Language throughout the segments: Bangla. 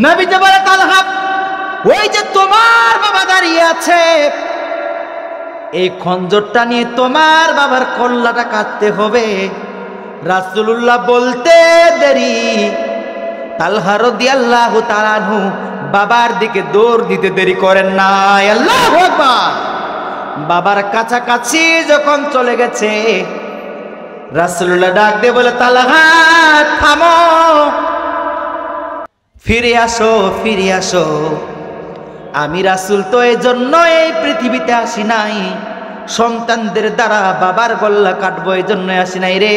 নবীজি বলে তালহা, ওই যে তোমার বাবা দাঁড়িয়ে আছে, এই খঞ্জরটা নিয়ে তোমার বাবার কল্লাটা কাটতে হবে। রাসূলুল্লাহ বলতে দেরি, তালহা রাদিয়াল্লাহু তাআলা আনহু বাবার দিকে দৌড় দিতে দেরি করেন না। আল্লাহু আকবার। বাবার কাছাকাছি যখন চলে গেছে, রাসূলুল্লাহ ডাক দিয়ে বলে, তালহা থামো, ফিরে আসো, ফিরে আসো। আমি রাসূল তো এই জন্য এই পৃথিবীতে আসি নাই, সন্তানদের দ্বারা বাবার গল্লা কাটবো এই জন্য আসি নাই রে।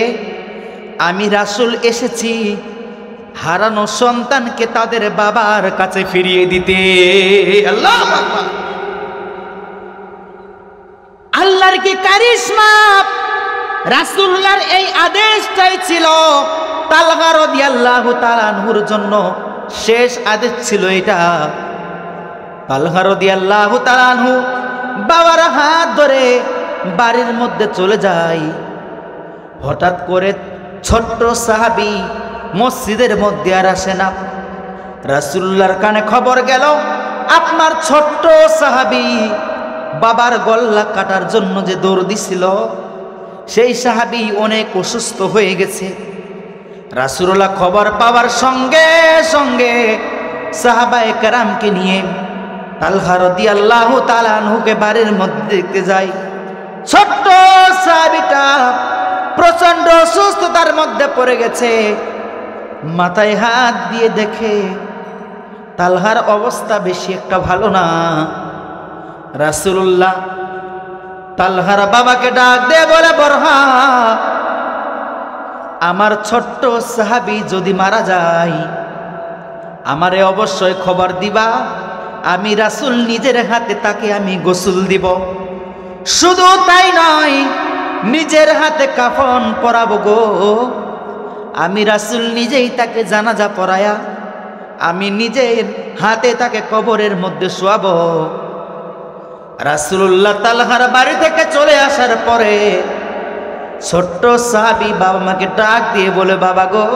আমি রাসূল এসেছি হারানো সন্তানকে তাদের বাবার কাছে ফিরিয়ে দিতে। আল্লাহু আকবার। আল্লাহর কি কারিশমা! রাসূলুল্লাহর এই আদেশটাই ছিল তালহা রাদিয়াল্লাহু তাআলা আনহুর জন্য শেষ আদেশ ছিল এটা। তালহা রাদিয়াল্লাহু তাআলা আনহু বাবার হাত ধরে বাড়ির মধ্যে চলে যায়। হঠাৎ করে ছোট্ট সাহাবী মসজিদের মধ্যে আর আসে না। রাসূলুল্লাহর কানে খবর গেল, আপনার ছোট্ট সাহাবী বাবার গল্লা কাটার জন্য যে দৌড় দিছিল, সেই সাহাবী অনেক অসুস্থ হয়ে গেছে। রাসূলুল্লাহ খবর পাওয়ার সঙ্গে সঙ্গে সাহাবায়ে কেরামকে নিয়ে তালহা রাদিয়াল্লাহু তাআলা আনহুকে বাড়ির মধ্যে দেখতে যায়। ছোট্ট সাহাবীটা প্রচন্ড অসুস্থতার মধ্যে পড়ে গেছে। মাথায় হাত দিয়ে দেখে তালহার অবস্থা বেশি একটা ভালো না। রাসূলুল্লাহ তালহার বাবাকে ডাক দিয়ে বলে, বরহা, আমার ছোট্ট সাহাবী যদি মারা যায় আমারে অবশ্যই খবর দিবা, আমি রাসূল নিজের হাতে তাকে আমি গোসল দিব। শুধু তাই নয়, নিজের হাতে কাফন পরাবো গো। আমি রাসূল নিজেই তাকে জানাজা পড়ায়া আমি নিজের হাতে তাকে কবরের মধ্যে শোয়াবো। রাসূলুল্লাহ তালহার বাড়ি থেকে চলে আসার পরে ছোট্ট সাহাবী বাবা মাকে ডাক দিয়ে বলে, বাবা গো,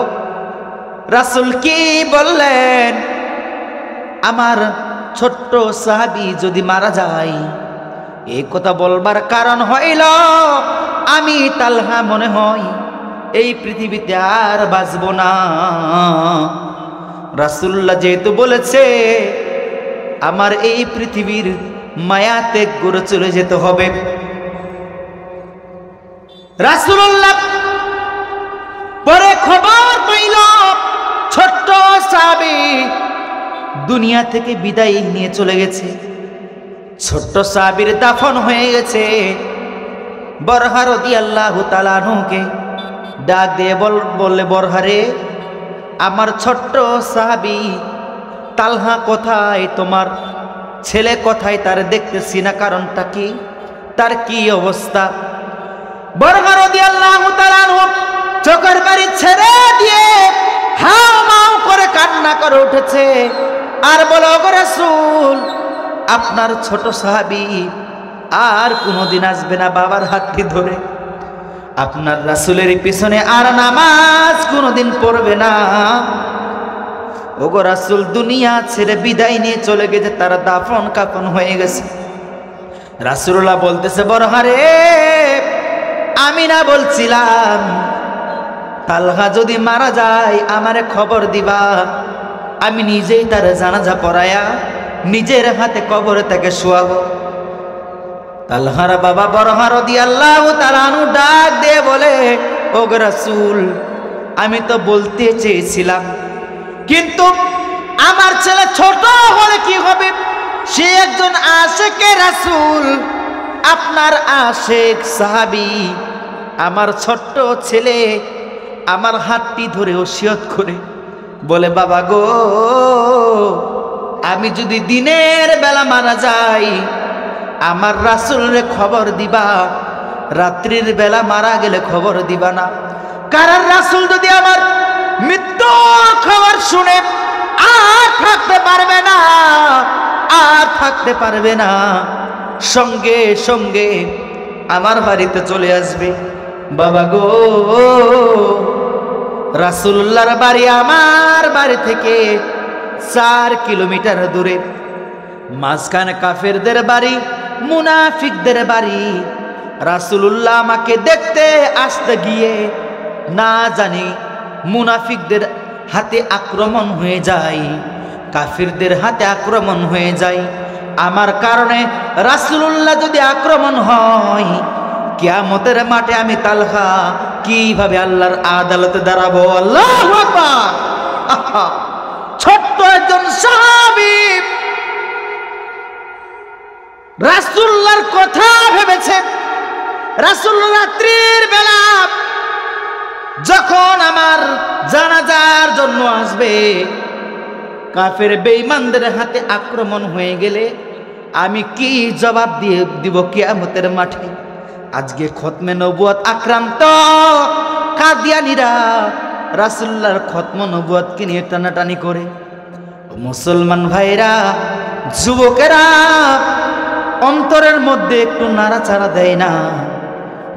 রাসূল কি বললেন? আমার ছোট্ট সাহাবী যদি মারা যায়, এই কথা বলবার কারণ হইল আমি তালহা মনে হয় এই পৃথিবীতে আর বাঁচব না। রাসূলুল্লাহ যেহেতু বলেছে আমার এই পৃথিবীর মায়া ত্যাগ করে চলে যেতে হবে, রাসূলুল্লাহ পরে খবর পাইল ছোট্ট সাহাবী দুনিয়া থেকে বিদায় নিয়ে চলে গেছে। ছোট্ট সাহাবীর দাফন হয়ে গেছে। বরহা রাদিয়াল্লাহু তাআলা আনহুকে ডাক দিয়ে বললে, বরহা রে, আমার ছোট্ট সাহাবী তালহা কোথায়? তোমার ছেলে কোথায়? তার দেখতেছি না, কারণটা কি? তার কি অবস্থা? বরহা রাদিয়াল্লাহু তাআলা আনহু চোখের পানি ছেড়ে দিয়ে হাও মাও করে কান্না করে উঠেছে আর বলে, ওগো রাসূল, আপনার ছোট সাহাবী আর কোনোদিন আসবে না বাবার হাতটি ধরে, আপনার রাসূলের পিছনে আর নামাজ কোনোদিন পড়বে না। ওগো রাসূল দুনিয়া ছেড়ে বিদায় নিয়ে চলে গেছে, তারা দাফন কাফন হয়ে গেছে। রাসূলুল্লাহ বলতেছে, বরহা রে, আমি না বলছিলাম তালহা যদি মারা যায় আমারে খবর দিবা, আমি নিজেই তার জানাজা পড়ায়া নিজের হাতে কবরে তাকে শোয়াবো। তালহার বাবা বরহা রাদিয়াল্লাহু তাআলা আনহু ডাক দিয়ে বলে, ওগো রাসূল, আমি তো বলতে চেয়েছিলাম, কিন্তু আমার ছেলে ছোট হলে কি হবে? সে একজন আশিকে রাসূল, আপনার আশিক সাহাবী। আমার ছোট্ট ছেলে আমার হাতটি ধরে ওসিয়ত করে বলে, বাবা গো, আমি যদি দিনের বেলা মারা যাই আমার রাসূলের খবর দিবা, রাত্রির বেলা মারা গেলে খবর দিবা না। কারণ রাসূল যদি আমার মৃত্যুর খবর শুনে আর থাকতে পারবে না, আর থাকতে পারবে না, সঙ্গে সঙ্গে আমার বাড়িতে চলে আসবে। বাবা গো, রাসূলুল্লাহর বাড়ি আমার বাড়ি থেকে 4 কিলোমিটার দূরে। মাঝখানে কাফেরদের বাড়ি, মুনাফিকদের বাড়ি। রাসূলুল্লাহ আমাকে দেখতে আসতে গিয়ে না জানি মুনাফিকদের হাতে আক্রমণ হয়ে যায়, কাফিরদের হাতে আক্রমণ হয়ে যায়। আমার কারণে রাসূলুল্লাহ যদি আক্রমণ হয়, কিয়ামতের মাঠে আমি তালহা কিভাবে আল্লাহর আদালতে দাঁড়াবো? আল্লাহু আকবার। ছোট্ট একজন সাহাবী রাসূলুল্লাহর কথা ভেবেছে। রাসূলুল্লাহ রাত্রির বেলা যখন আমার জানাজার জন্য আসবে, কাফের বেঈমানদের হাতে আক্রমণ হয়ে গেলে আমি কি জবাব দিব কিয়ামতের মাঠে? আজকে খতমে নবুয়ত আক্রান্ত কাদিয়ানীরা রাসূলুল্লাহর খতমে নবুয়তকে নিয়ে টানাটানি করে। মুসলমান ভাইরা, যুবকেরা, অন্তরের মধ্যে একটু নাড়াচাড়া দেয় না,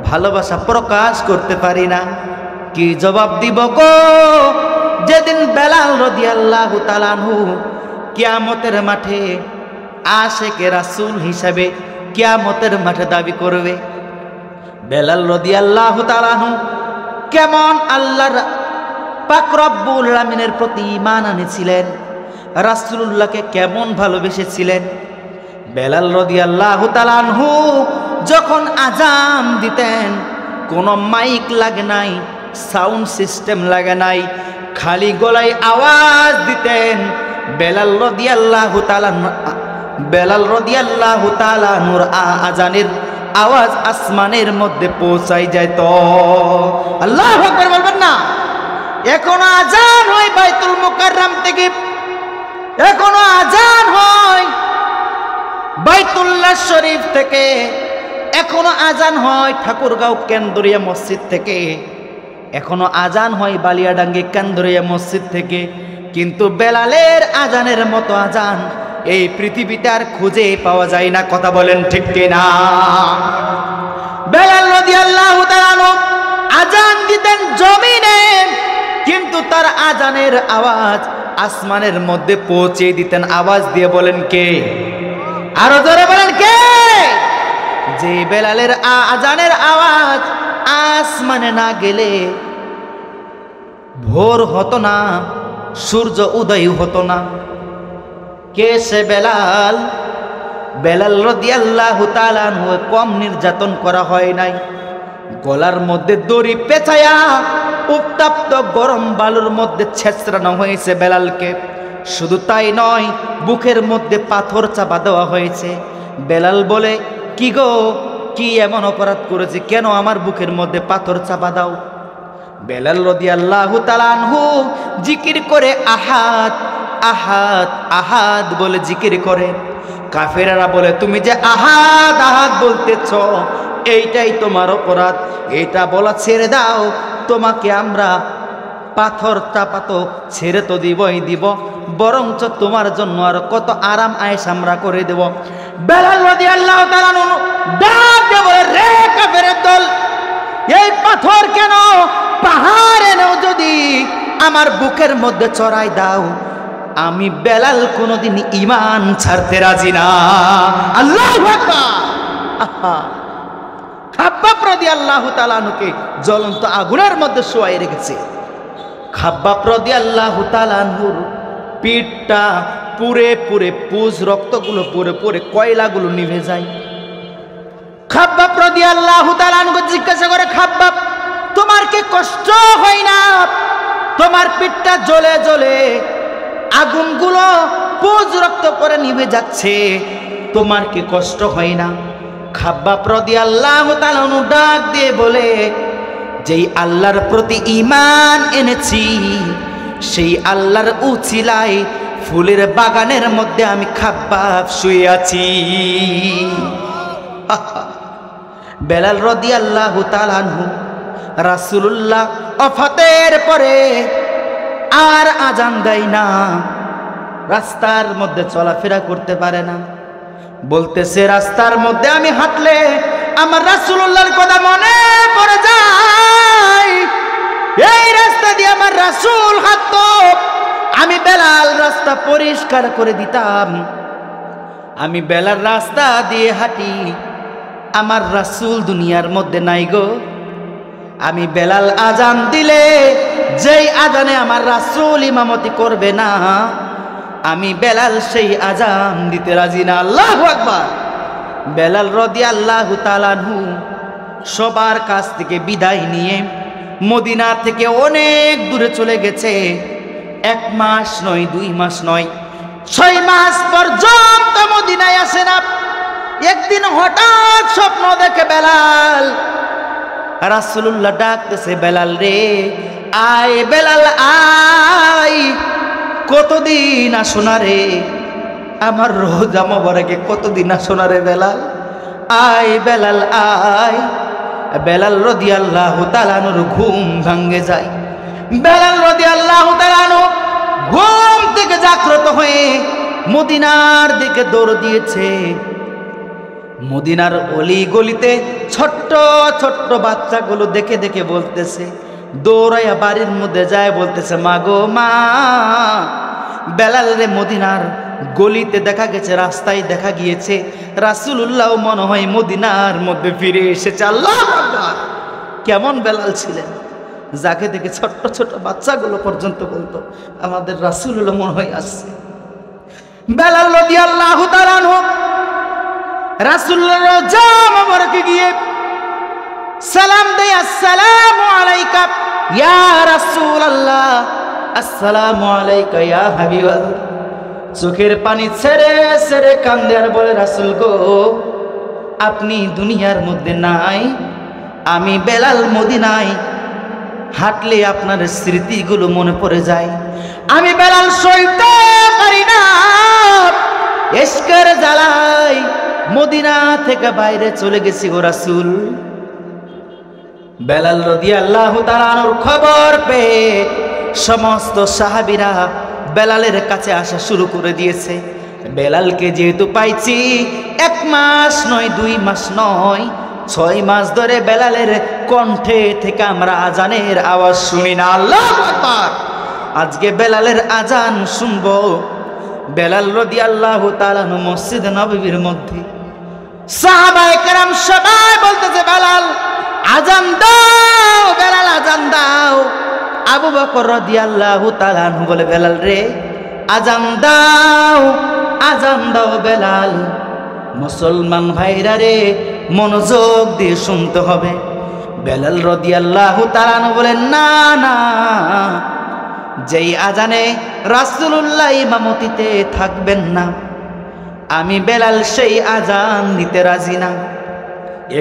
ভালোবাসা প্রকাশ করতে পারি না। কি জবাব দিব গো যেদিন বেলাল রাদিয়াল্লাহু তাআলা আনহু কিয়ামতের মাঠে আশিকে রাসূল হিসাবে কিয়ামতের মাঠে দাবি করবে? বেলাল রাদিয়াল্লাহু তাআলা আনহু কেমন আল্লাহর পাক রব্বুল আলামিনের প্রতি ঈমান আনেছিলেন, রাসূলুল্লাহকে কেমন ভালোবেসেছিলেন। বেলাল রাদিয়াল্লাহু তাআলা আনহু যখন আযান দিতেন, কোনো মাইক লাগে নাই, সাউন্ড সিস্টেম লাগে নাই, খালি গলায় আওয়াজ দিতেন। বেলাল রাদিয়াল্লাহু তাআলা নূর আযানের আওয়াজ আসমানের মধ্যে পৌঁছাই যায়। তো আল্লাহু আকবার বলবেন না? এখনো আযান হয় বাইতুল মুকাররম থেকে, এখনো আযান হয় বাইতুল্লাহ শরীফ থেকে, এখনো আযান হয় ঠাকুরগাঁও কেন্দ্রীয় মসজিদ থেকে, এখনো আযান হয় বালিয়াডাঙ্গি কেন্দ্রীয় মসজিদ থেকে। কিন্তু বেলালের আযানের মতো আযান এই পৃথিবীতে আর খুঁজে পাওয়া যায় না। কথা বলেন ঠিক কিনা? বেলাল রাদিয়াল্লাহু তাআলা আনহু আযান দিতেন জমিনে, কিন্তু তার আযানের আওয়াজ আসমানের মধ্যে পৌঁছে দিতেন। আওয়াজ দিয়ে বলেন কে? আরো জোরে বলেন কে? যে বেলালের আযানের আওয়াজ আসমানে না গেলে ভোর হতো না, সূর্য উদয় হতো না। কে সে বেলাল? বেলাল রাদিয়াল্লাহু তাআলা আনহু কম নির্যাতন করা হয় নাই। গলার মধ্যে দড়ি পেঁচায়া উত্তপ্ত গরম বালুর মধ্যে ছেঁচড়ানো হয়েছে বেলালকে। শুধু তাই নয়, বুকের মধ্যে পাথর চাপা দেওয়া হয়েছে। বেলাল বলে, কি গো, কি এমন অপরাধ করেছে, কেন আমার বুকের মধ্যে পাথর চাপা দাও? বেলাল রাদিয়াল্লাহু তাআলা আনহু জিকির করে আহাদ আহাদ আহাদ বলে জিকির করে। কাফেররা বলে, তুমি যে আহাদ আহাদ বলতেছ, এইটাই তোমার অপরাধ, এইটা বলা ছেড়ে দাও, তোমাকে আমরা পাথর চাপাতো ছেড়ে তো দিবই দিব, বরঞ্চ তোমার জন্য আর কত আরাম আয়েশ আমরা করে দেব। বেলাল রাদিয়াল্লাহু তাআলা আনহু ডাক দিয়ে বলে, রে কাফেরের দল, এই পাথর কেন পাহাড় এনেও যদি আমার বুকের মধ্যে চড়াই দাও, আমি বেলাল কোনোদিন ঈমান ছাড়তে রাজি না। আল্লাহু আকবার। খাব্বাব রাদিয়াল্লাহু তাআলা আনহুকে জ্বলন্ত আগুনের মধ্যে শোয়াই রেখেছে। খাব্বাব রাদিয়াল্লাহু তাআলা আনহুর পিঠটা পুরে পুরে, পুজ রক্তগুলো পুরে পুরে কয়লাগুলো নিভে যায়। খাব্বাব রাদিয়াল্লাহু তাআলা আনহু জিজ্ঞাসা করে, খাব্বাব, তোমার কি কষ্ট হয় না? তোমার পিঠটা জ্বলে জ্বলে আগুনগুলো পুজ রক্ত করে নিভে যাচ্ছে, তোমার কি কষ্ট হয় না? খাব্বাব রাদিয়াল্লাহু তাআলা আনহু ডাক দিয়ে বলে, যেই আল্লাহর প্রতি ঈমান এনেছি, সেই আল্লাহর উছিলায় ফুলের বাগানের মধ্যে আমি খাব্বাব শুয়ে আছি। বেলাল রাদিয়াল্লাহু তাআলা আনহু রাসূলুল্লাহ ওফাতের পরে আর আযান দেয় না, রাস্তার মধ্যে চলাফেরা করতে পারে না। বলতেছে, রাস্তার মধ্যে আমি হাঁটলে আমার রাসূলুল্লাহর কথা মনে পড়ে যায়। এই রাস্তা দিয়ে আমার রাসূল হাঁটতো, আমি বেলাল রাস্তা পরিষ্কার করে দিতাম। আমি বেলাল রাস্তা দিয়ে হাঁটি, আমার রাসূল দুনিয়ার মধ্যে নাই গো। আমি বেলাল আজান দিলে যেই আজানে আমার রাসূল ইমামতি করবে না, আমি বেলাল সেই আজান দিতে রাজি না। আল্লাহু আকবার। বেলাল রাদিয়াল্লাহু তাআলা আনহু সবার কাছ থেকে বিদায় নিয়ে মদিনা থেকে অনেক দূরে চলে গেছে। 1 মাস নয়, 2 মাস নয়, 6 মাস পর্যন্ত মদিনায় আসে না। একদিন হঠাৎ স্বপ্ন দেখে বেলাল, রাসূলুল্লাহ ডাকতেছে, বেলাল রে আয়, বেলাল আয়, কতদিন আসো না রে, আমার রোজা মোবারকে কতদিন আসো না রে বেলাল, আয় বেলাল আয়। বেলাল রাদিয়াল্লাহু তাআলা আনহুর ঘুম ভাঙে যায়। বেলাল রাদিয়াল্লাহু তাআলা আনহু ঘুম থেকে জাগ্রত হয়ে মদিনার দিকে দৌড় দিয়েছে। মদিনার অলি গলিতে ছোট্ট ছোট্ট বাচ্চাগুলো দেখে দেখে বলতেছে, দৌড়াইয়া বাড়ির মধ্যে যায় বলতেছে, মা গো মা, বেলাল রে মদিনার গলিতে দেখা গেছে, রাস্তায় দেখা গিয়েছে, রাসূলুল্লাহ মনে হয় মদিনার মধ্যে ফিরে এসেছে। আল্লাহু আকবার। কেমন বেলাল ছিলেন, যাকে দেখে ছোট্ট ছোট্ট বাচ্চাগুলো পর্যন্ত বলতো আমাদের রাসূলুল্লাহ মনে হয় আসছে। বেলাল রাদিয়াল্লাহু তাআলা আনহু রাসূলুল্লাহর রওজা মোবারকে গিয়ে সালাম দেয়, আসসালামু আলাইকা ইয়া রাসূলুল্লাহ, আসসালামু আলাইকা ইয়া হাবিবাল্লাহ। চোখের পানি ছেড়ে ছেড়ে কান্দে আর বলে, রাসূল গো আপনি দুনিয়ার মধ্যে নাই, আমি বেলাল মদিনায় হাঁটলে আপনার স্মৃতিগুলো মনে পড়ে যায়, আমি বেলাল সইতে পারি না, ইশকের জ্বালায় মদিনা থেকে বাইরে চলে গেছি গো রাসূল। বেলাল রাদিয়াল্লাহু তাআলা আনহুর খবর পেয়ে সমস্ত সাহাবীরা বেলালের কাছে আসা শুরু করে দিয়েছে। বেলালকে যেহেতু পাইছি 1 মাস নয়, 2 মাস নয়, 6 মাস ধরে বেলালের কণ্ঠে থেকে আমরা আজানের আওয়াজ শুনি না। আল্লাহু আকবার। আজকে বেলালের আজান শুনবো। বেলাল রাদিয়াল্লাহু তাআলা মসজিদ নববীর মধ্যে, সাহাবায়ে কেরাম সবাই বলতেছে, বেলাল আজান দাও, বেলাল আজান দাও। আবু বকর রাদিয়াল্লাহু তাআলা আনহু বলে, বেলাল রে আজান দাও, আজান দাও বেলাল। মুসলমান ভাইরা রে মনোযোগ দিয়ে শুনতে হবে। বেলাল রাদিয়াল্লাহু তাআলা আনহু বলেন, না না, যেই আজানে রাসূলুল্লাহ ইমামতিতে থাকবেন না, আমি বেলাল সেই আজান দিতে রাজি না।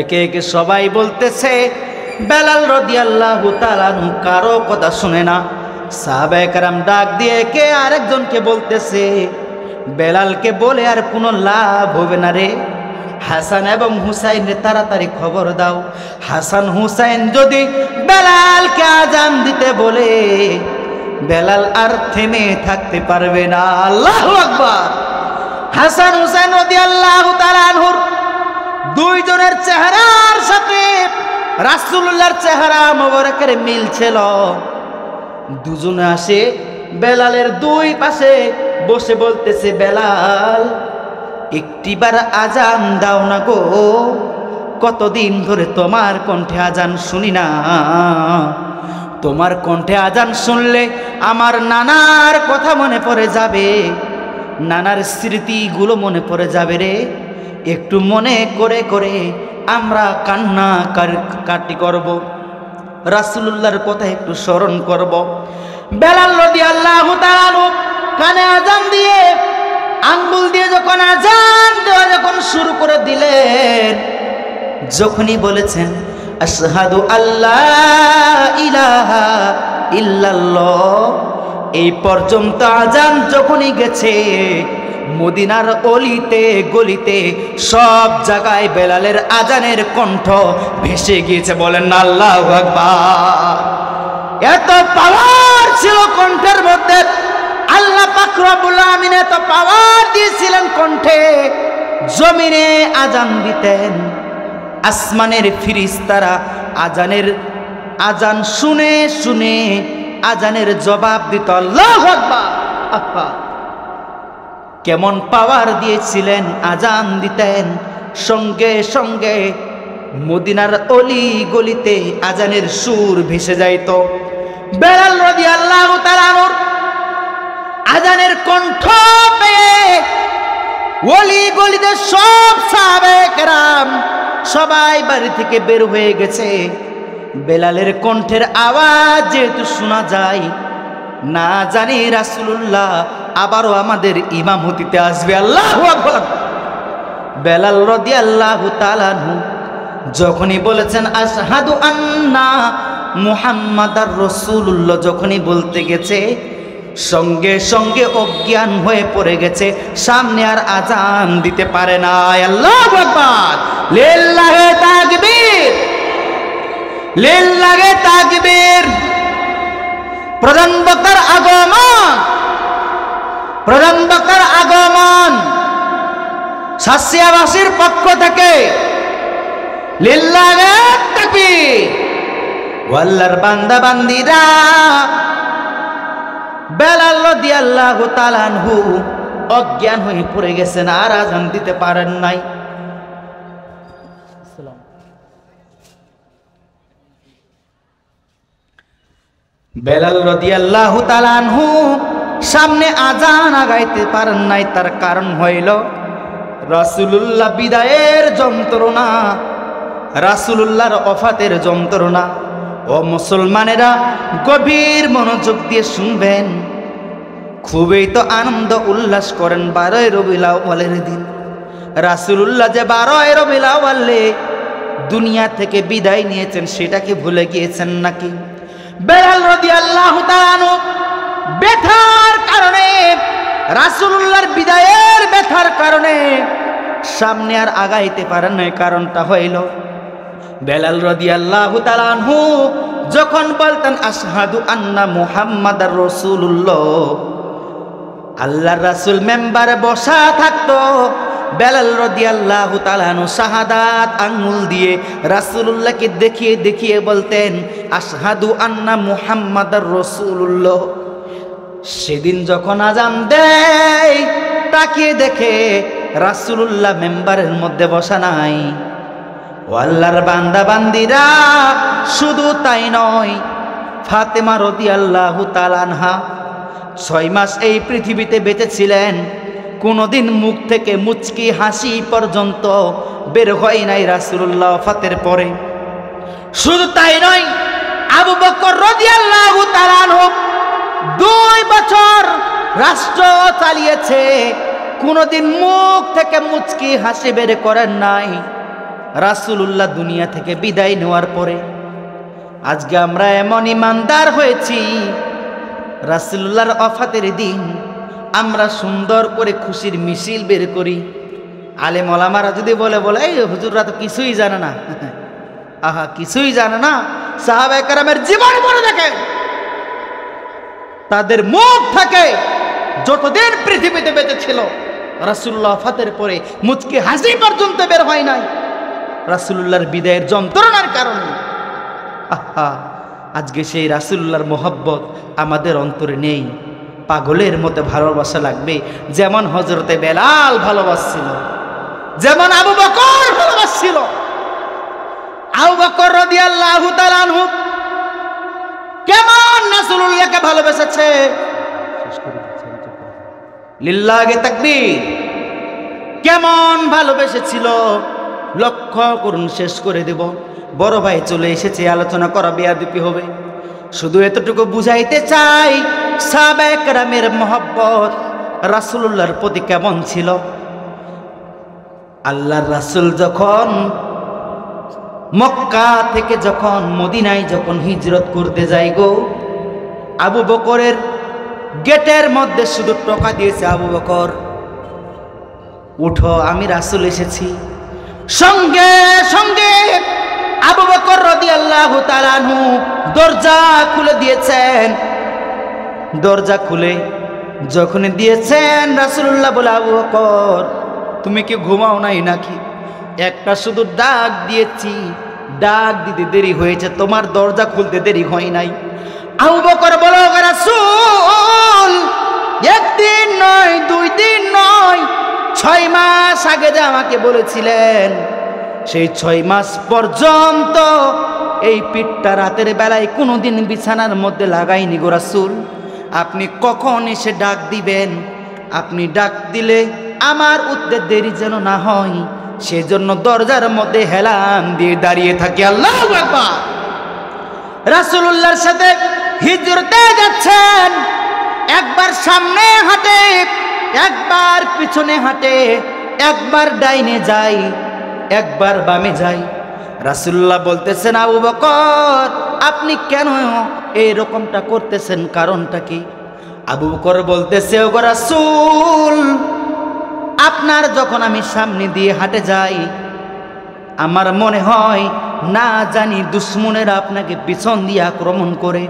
একে একে সবাই বলতেছে, বেলাল রাদিয়াল্লাহু তাআলা আনহু কারো কথা শুনে না। সাহাবায়ে কেরাম ডাক দিয়ে কে আরেকজনকে বলতেছে, বেলালকে বলে আর কোনো লাভ হবে না রে, হাসান এবং হুসাইনের তাড়াতাড়ি খবর দাও। হাসান হুসাইন যদি বেলালকে আজান দিতে বলে, বেলাল আর থেমে থাকতে পারবে না। আল্লাহু আকবার। হাসান হুসাইন রাদিয়াল্লাহু তাআলা আনহুর 2 জনের চেহারার সাথে রাসূলুল্লাহর চেহারা মোবারকের মিল ছিল। দুজনে আসে বেলালের 2 পাশে বসে বলতেছে, বেলাল একটিবার আজান দাও না গো, কতদিন ধরে তোমার কণ্ঠে আজান শুনি না, তোমার কণ্ঠে আজান শুনলে আমার নানার কথা মনে পড়ে যাবে, নানার স্মৃতিগুলো মনে পড়ে যাবে রে, একটু মনে করে করে আমরা কান্না কাটি করব, রাসূলুল্লাহর কথা একটু স্মরণ করব। বেলাল রাদিয়াল্লাহু তাআলা আনহু কানে আজান দিয়ে আঙ্গুল দিয়ে যখন আজান দেওয়া যখন শুরু করে দিলেন, যখনই বলেছেন আশহাদু আল্লাহ ইলাহা ইল্লাল্লাহ, এই পর্যন্ত আজান যখনই গেছে, মদিনার অলিতে গলিতে সব জায়গায় বেলালের আজানের কণ্ঠ ভেসে গিয়েছে। বলেন না আল্লাহু আকবার। এত পাওয়ার ছিল কণ্ঠের মধ্যে, আল্লাহ পাক রব্বুল আমিন এত পাওয়ার দিয়েছিলেন কণ্ঠে, জমিনে আজান দিতেন, আসমানের ফেরেশতারা আজান শুনে শুনে আজানের জবাব দিত। আল্লাহু আকবার। কেমন পাওয়ার দিয়েছিলেন, আজান দিতেন সঙ্গে সঙ্গে মদিনার অলি গলিতে আজানের সুর ভেসে যাইত। বেলাল রাদিয়াল্লাহু তাআলা আনহু আজানের কণ্ঠ পেয়ে অলি গলিতে সব সাহাবায়ে কেরাম সবাই বাড়ি থেকে বের হয়ে গেছে। বেলালের কণ্ঠের আওয়াজ যেহেতু শোনা যায়, না জানি রাসূলুল্লাহ আবারও আমাদের ইমামতিতে আসবে। আল্লাহু আকবার। বেলাল রাদিয়াল্লাহু তাআলা আনহু যখনই বলেছেন আশহাদু আন্না মুহাম্মাদার রাসূলুল্লাহ, যখনই বলতে গেছে সঙ্গে সঙ্গে অজ্ঞান হয়ে পড়ে গেছে, সামনে আর আজান দিতে পারে না। আল্লাহু আকবার। লিল্লাহি তাকবীর, লিল্লাহি তাকবীর। প্রধান বক্তার আগমন, প্রধান বক্তার আগমন। সাসিয়াবাসীর পক্ষ থেকে লিল্লাহি তাকবীর। আল্লাহর বান্দা বান্দিরা বেলাল রাদিয়াল্লাহু তাআলা আনহু অজ্ঞান হয়ে পড়ে গেছেন, আর আজান দিতে পারেন নাই। বেলাল রাদিয়াল্লাহু তাআলা আনহু সামনে আজান আগাইতে পারেন নাই। তার কারণ হইল রাসূলুল্লাহ বিদায়ের যন্ত্রণা, রাসূলুল্লাহর ওফাতের যন্ত্রণা। ও মুসলমানেরা, গভীর মনোযোগ দিয়ে শুনবেন। খুবই তো আনন্দ উল্লাস করেন 12 রবিউল আউয়ালের দিন। রাসূলুল্লাহ যে 12 রবিউল আউয়ালে দুনিয়া থেকে বিদায় নিয়েছেন, সেটাকে ভুলে গিয়েছেন নাকি? বেলাল রাদিয়াল্লাহু তাআলা আনহু ব্যথার কারণে, রাসূলুল্লাহর বিদায়ের ব্যথার কারণে সামনে আর আগাইতে পারেন না। কারণটা হইল বেলাল রাদিয়াল্লাহু তাআলা আনহু যখন বলতেন আশহাদু আন্না মুহাম্মাদার রাসূলুল্লাহ, আল্লাহর রাসূল মেম্বারে বসা থাকতো, বেলাল রাদিয়াল্লাহু তাআলা আনহু শাহাদাত আঙ্গুল দিয়ে রাসূলুল্লাহকে দেখিয়ে দেখিয়ে বলতেন আশহাদু আন্না মুহাম্মাদার রাসূলুল্লাহ। সেদিন যখন আজান দেয়, তাকিয়ে দেখে রাসূলুল্লাহ মেম্বারের মধ্যে বসা নাই। ও আল্লাহর বান্দা বান্দিরা, শুধু তাই নয়, ফাতেমা রাদিয়াল্লাহু তাআলা আনহা 6 মাস এই পৃথিবীতে বেঁচে ছিলেন, কোনোদিন মুখ থেকে মুচকি হাসি পর্যন্ত বের হয় নাই রাসূলুল্লাহ ওফাতের পরে। শুধু তাই নয়, আবু বকর রাদিয়াল্লাহু তাআলা আনহু 2 বছর রাষ্ট্র চালিয়েছে, কোনোদিন মুখ থেকে মুচকি হাসি বের করেন নাই রাসূলুল্লাহ দুনিয়া থেকে বিদায় নেওয়ার পরে। আজকে আমরা এমন ইমানদার হয়েছি, রাসূলুল্লাহর ওফাতের দিন আমরা সুন্দর করে খুশির মিছিল বের করি। আলেম ওলামারা যদি বলে এই হুজুররা তো কিছুই জানে না, আহা কিছুই জানে না, সাহাবায়ে কেরামের জীবন মনে দেখে, তাদের মুখ থেকে যতদিন পৃথিবীতে বেঁচে ছিল রাসূলুল্লাহ ওফাতের পরে মুচকি হাসি পর্যন্ত বের হয় নাই রাসূলুল্লাহর বিদায়ের যন্ত্রণার কারণে। আহা, আজকে সেই রাসূলুল্লাহর মোহব্বত আমাদের অন্তরে নেই। পাগলের মতো ভালোবাসা লাগবে, যেমন হযরতে বেলাল ভালোবাসছিল, যেমন আবু বকর ভালোবাসছিল। আবু বকর রাদিয়াল্লাহু তাআলা আনহু কেমন রাসূলুল্লাহকে ভালোবেসেছে, লিল্লাহি তাকবীর, কেমন ভালোবেসেছিল লক্ষ্য করুন। শেষ করে দেব, বড় ভাই চলে এসেছে, আলোচনা করা বেয়াদবি হবে। শুধু এতটুকু বুঝাইতে চাই সাহাবায়ে কেরামের মহব্বত রাসূলুল্লাহর প্রতি কেমন ছিল। আল্লাহর রাসূল যখন মক্কা থেকে যখন মদিনায় যখন হিজরত করতে যাই গো, আবু বকরের গেটের মধ্যে শুধু টোকা দিয়েছে, আবু বকর উঠো, আমি রাসূল এসেছি। সঙ্গে সঙ্গে আবু বকর রাদিয়াল্লাহু তাআলা আনহু দরজা খুলে দিয়েছেন। দরজা খুলে যখন দিয়েছেন, রাসূলুল্লাহ বলে আবু বকর তুমি কি ঘুমাও নাই নাকি? একটা শুধু ডাক দিয়েছি, ডাক দিতে দেরি হয়েছে, তোমার দরজা খুলতে দেরি হয় নাই। আবু বকর বলে রাসূল একদিন নয়, 2 দিন নয়, 6 মাস আগে যে আমাকে বলেছিলেন, সেই 6 মাস পর্যন্ত এই পিঠটা রাতের বেলায় কোনোদিন বিছানার মধ্যে লাগাইনি গো রাসূল। আপনি কখন এসে ডাক দিবেন, আপনি ডাক দিলে আমার উঠতে দেরি যেন না হয়, সেজন্য দরজার মধ্যে হেলান দিয়ে দাঁড়িয়ে থাকি। আল্লাহু আকবার। রাসূলুল্লাহর সাথে হিজরতে যাচ্ছেন, একবার সামনে হাঁটে, একবার পিছনে হাঁটে, একবার ডাইনে যাই, একবার বামে যাই। রাসূলুল্লাহ বলতেছেন, আবু বকর আপনি কেন এইরকমটা করতেছেন, কারণটা কি? আবু বকর বলতেছে, ওগো রাসূল, আপনার যখন আমি সামনে দিয়ে হাঁটে যাই, আমার মনে হয় না জানি দুশমনেরা আপনাকে পিছন দিয়ে আক্রমণ করে।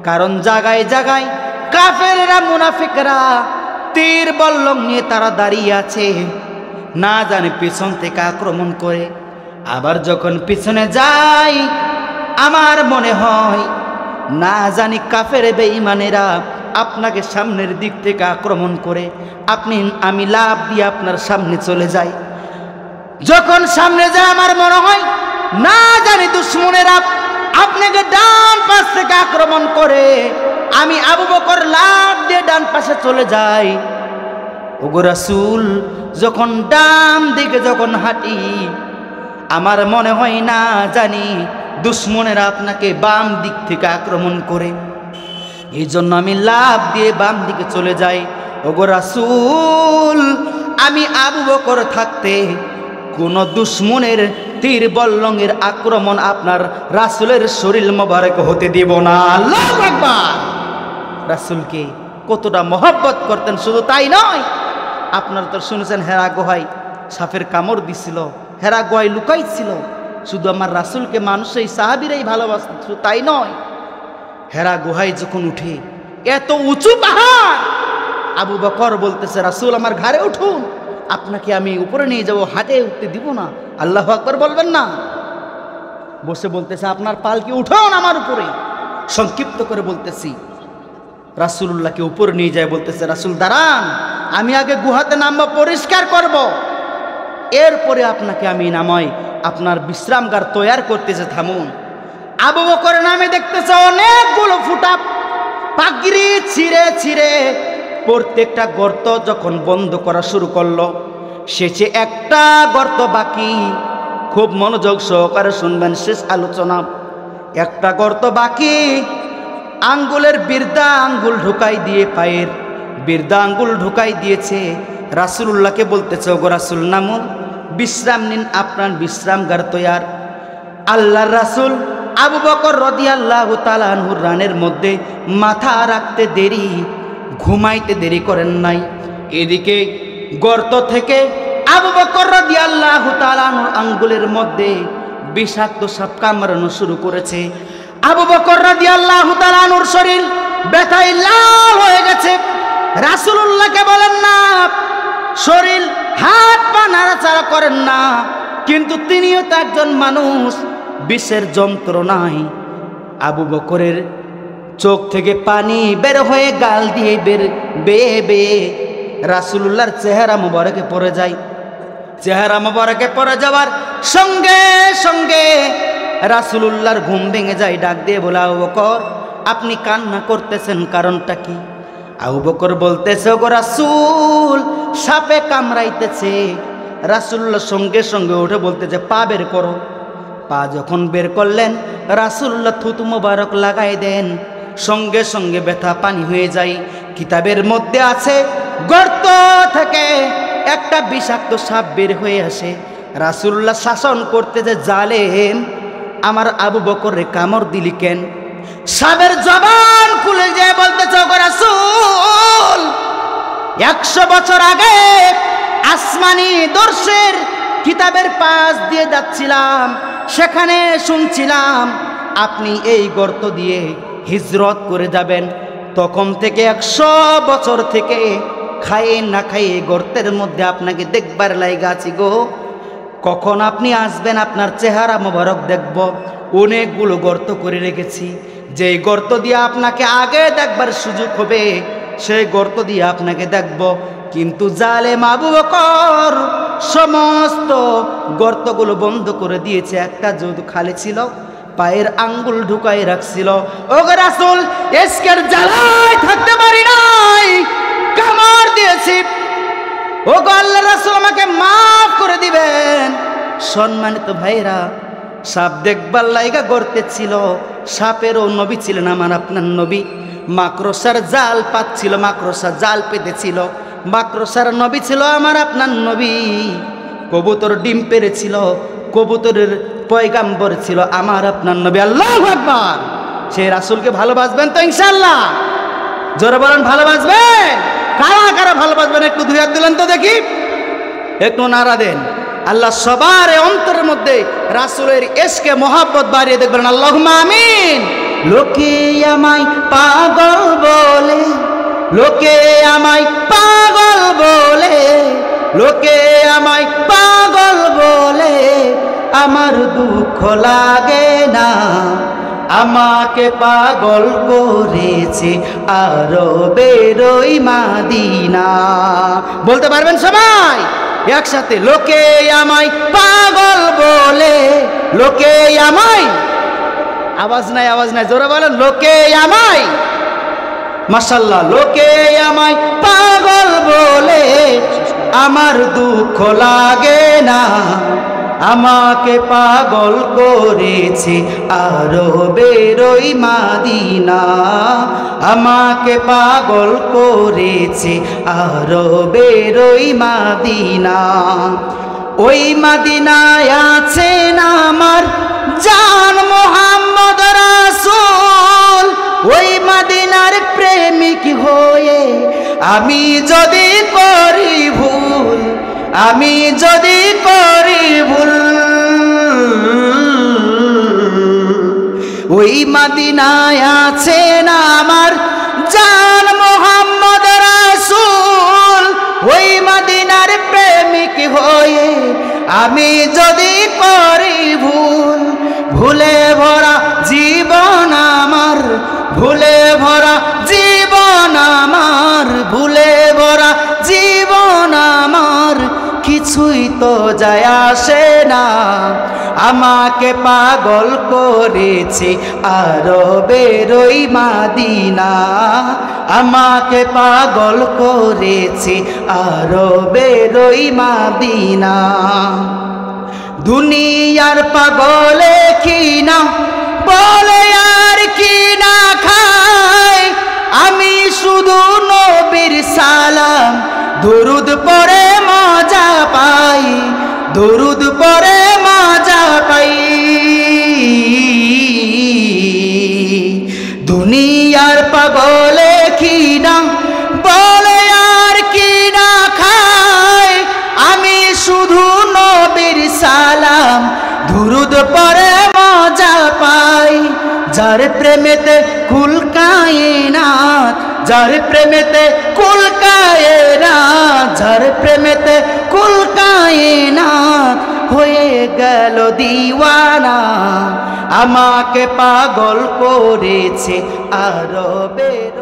কারণ জায়গায় জায়গায় কাফেররা, মুনাফিকরা তীর বল্লম নিয়ে তারা দাঁড়িয়ে আছে, না জানি পিছন থেকে আক্রমণ করে। আবার যখন পিছনে যাই, আমার মনে হয় না জানি কাফের বেঈমানেরা আপনাকে সামনের দিক থেকে আক্রমণ করে, আমি লাফ দিয়ে আপনার সামনে চলে যাই। যখন সামনে যায়, আমার মনে হয় না জানি দুশমনেরা আপনাকে ডান পাশ থেকে আক্রমণ করে, আমি আবু বকর লাফ দিয়ে ডান পাশে চলে যাই। ওগো রাসূল, যখন ডান দিকে যখন হাঁটি, আমার মনে হয় না জানি দুশমনেরা আপনাকে বাম দিক থেকে আক্রমণ করে, এই জন্য আমি লাফ দিয়ে বাম দিকে চলে যাই। ওগো রাসূল, আমি আবু বকর থাকতে কোন দুশমনের তীর বল্লমের আক্রমণ আপনার রাসূলের শরীর মোবারক হতে দিব না। আল্লাহু আকবার। রাসূলকে কতটা মহব্বত করতেন, শুধু তাই নয়, আপনারা তো শুনেছেন হেরা গুহায় সাপের কামড় দিছিল, হেরা গুহায় লুকাইছিল। শুধু আমার রাসূলকে মানুষ এই সাহাবীরাই ভালোবাসত, শুধু তাই নয়, হেরা গুহায় যখন উঠে, এত উঁচু পাহাড়, আবু বকর বলতেছে, রাসূল আমার ঘাড়ে উঠুন, আপনাকে আমি উপরে নিয়ে যাব, হাটে উঠতে দিব না। আল্লাহু আকবার বলবেন না? বসে বলতেছে, আপনার পালকি উঠান আমার উপরে। সংক্ষিপ্ত করে বলতেছি, রাসূলুল্লাহকে উপরে নিয়ে যায়, বলতেছে, রাসূল দাঁড়ান, আমি আগে গুহাতে নামবো, পরিষ্কার করব, এরপরে আপনাকে আমি নামাই। আপনার বিশ্রামগার তৈরি করতেছে, থামুন। আবু বকর নামে দেখতেছে অনেকগুলো ফুটা পাগড়ি ছিঁড়ে ছিঁড়ে প্রত্যেকটা গর্ত যখন বন্ধ করা শুরু করলো, শেষে একটা গর্ত বাকি। খুব মনোযোগ সহকারে শুনবেন শেষ আলোচনা। একটা গর্ত বাকি, আঙ্গুলের বৃদ্ধা আঙ্গুল ঢুকাই দিয়ে, পায়ের বৃদ্ধা আঙ্গুল ঢুকাই দিয়েছে। রাসূলুল্লাহকে বলতেছে, ওগো রাসূল নামুন, বিশ্রাম নিন, আপনার বিশ্রামগার তৈয়ার। আল্লাহর রাসূল আবু বকর রাদিয়াল্লাহু তাআলা আনহুর রানের মধ্যে মাথা রাখতে দেরি, ঘুমাইতে দেরি করেন নাই। এদিকে গর্ত থেকে আবু বকর রাদিয়াল্লাহু তাআলা আনহুর আঙ্গুলের মধ্যে বিষাক্ত সাপ কামড়ানো শুরু করেছে। আবু বকর রাদিয়াল্লাহু তাআলা আনহুর শরীর ব্যথায় লাল হয়ে গেছে। রাসূলুল্লাহকে বলেন না, শরীর হাত পা নাড়াচাড়া করেন না, কিন্তু তিনিও তো একজন মানুষ, বিষের যন্ত্রণায় আবু বকরের চোখ থেকে পানি বের হয়ে গাল দিয়ে বেয়ে বেয়ে রাসূলুল্লাহর চেহারা মোবারকে পড়ে যায়। চেহারা মোবারকে পড়ে যাওয়ার সঙ্গে সঙ্গে রাসূলুল্লাহর ঘুম ভেঙে যায়। ডাক দিয়ে বলে, আবু বকর আপনি কান্না করতেছেন, কারণটা কি? আবু বকর বলতেছে, ওগো রাসূল সাপে কামড়াইতেছে। রাসূলুল্লাহ সঙ্গে সঙ্গে উঠে বলতেছে, পা বের করো। পা যখন বের করলেন, রাসূলুল্লাহ থুতু মোবারক লাগাই দেন, সঙ্গে সঙ্গে ব্যথা পানি হয়ে যায়। কিতাবের মধ্যে আছে, গর্ত থেকে একটা বিষাক্ত সাপ বের হয়ে আসে। রাসূলুল্লাহ শাসন করতে যে, জালেম, আমার আবু বকরে কামড় দিলি কেন? সাপের জবান খুলে যায়, বলতেছে, ওগো রাসূল 100 বছর আগে আসমানি দর্শের কিতাবের পাশ দিয়ে যাচ্ছিলাম, সেখানে শুনছিলাম আপনি এই গর্ত দিয়ে হিজরত করে যাবেন। তখন থেকে 100 বছর থেকে খাইয়ে না খাইয়ে গর্তের মধ্যে আপনাকে দেখবার লাইগা আছি গো। কখন আপনি আসবেন, আপনার চেহারা মোবারক দেখব। অনেকগুলো গর্ত করে রেখেছি, যেই গর্ত দিয়ে আপনাকে আগে দেখবার সুযোগ হবে, সেই গর্ত দিয়ে আপনাকে দেখব। কিন্তু জালেম আবু বকর সমস্ত গর্তগুলো বন্ধ করে দিয়েছে, একটা যদি খালি ছিল পায়ের আঙ্গুল ঢুকাই রাখছিল। ওগো রাসূল, এসকের জ্বালায় থাকতে পারি নাই, কামড় দিয়েছি। ওগো আল্লাহর রাসূল, আমাকে মাফ করে দিবেন। সম্মানিত ভাইরা, সাপ দেখবার লাইগা গর্তে ছিল, সাপেরও নবী ছিলেন আমার আপনার নবী। মাকড়সার জাল পাচ্ছিল, মাকড়সা জাল পেতেছিল, মাকড়সার নবী ছিল আমার আপনার নবী। কবুতর ডিম পেড়েছিল, কবুতরের পয়গাম্বর ছিল আমার আপনার নবী। আল্লাহু আকবার। সেই রাসূলকে ভালোবাসবেন তো ইনশাআল্লাহ? জোরে বলেন, ভালোবাসবেন? কারা কারা ভালোবাসবেন একটু দুই হাত দিলেন তো দেখি, একটু নারা দেন। আল্লাহ সবার অন্তরের মধ্যে রাসূলের ইশকে মোহাব্বত বাড়িয়ে দেখবেন। আল্লাহুম্মা আমিন। লোকে আমায় পাগল বলে, লোকে আমায় পাগল বলে, লোকে আমায় পাগল বলে, আমার দুঃখ লাগে না। আমাকে পাগল করেছে আরবের ওই মাদিনা। বলতে পারবেন সবাই একসাথে? লোকে আমায় পাগল বলে, লোকে আমায়, আওয়াজ নাই, আওয়াজ নাই, জোরে বলেন, লোকে আমায়, মাশাআল্লাহ, লোকে আমায় পাগল বলে, আমার দুঃখ লাগে না। আমাকে পাগল করেছে আরবের ওই মাদিনা, আমাকে পাগল করেছে আরবের ওই মাদিনা। ওই মাদিনায় আছেন আমার জান মুহাম্মদ রাসূল। ওই মাদিনার প্রেমিক হয়ে আমি যদি করি ভুল, আমি যদি করি ভুল, ওই মাদিনায় আছেন আমার জান মুহাম্মদ রাসূল। ওই মাদিনার প্রেমিক হয়ে আমি যদি করি ভুল, ভুলে ভরা জীবন আমার, ভুলে ভরা জীবন আমার, ভুলে ভরা জীবন আমার, কিছুই তো যায় আসে না। আমাকে পাগল করেছে আরবের ওই মাদিনা, আমাকে পাগল করেছে আরবের ওই মাদিনা। দুনিয়ার পাগলে কি না বলে আর কি না খায়, আমি শুধু নবীর সালাম দরুদ পড়ে মজা পাই, দরুদ পড়ে মজা পাই। দুনিয়ার পাগলে কি না বলে আর কি না খায়, আমি শুধু নবীর সালাম দরুদ পড়ে মজা পাই। যার প্রেমেতে কুল কায়নাত, যার প্রেমেতে কুল কায়নাত, যার প্রেমেতে কুল কায়নাত হয়ে গেল দিওয়ানা। আমাকে পাগল করেছে আরবের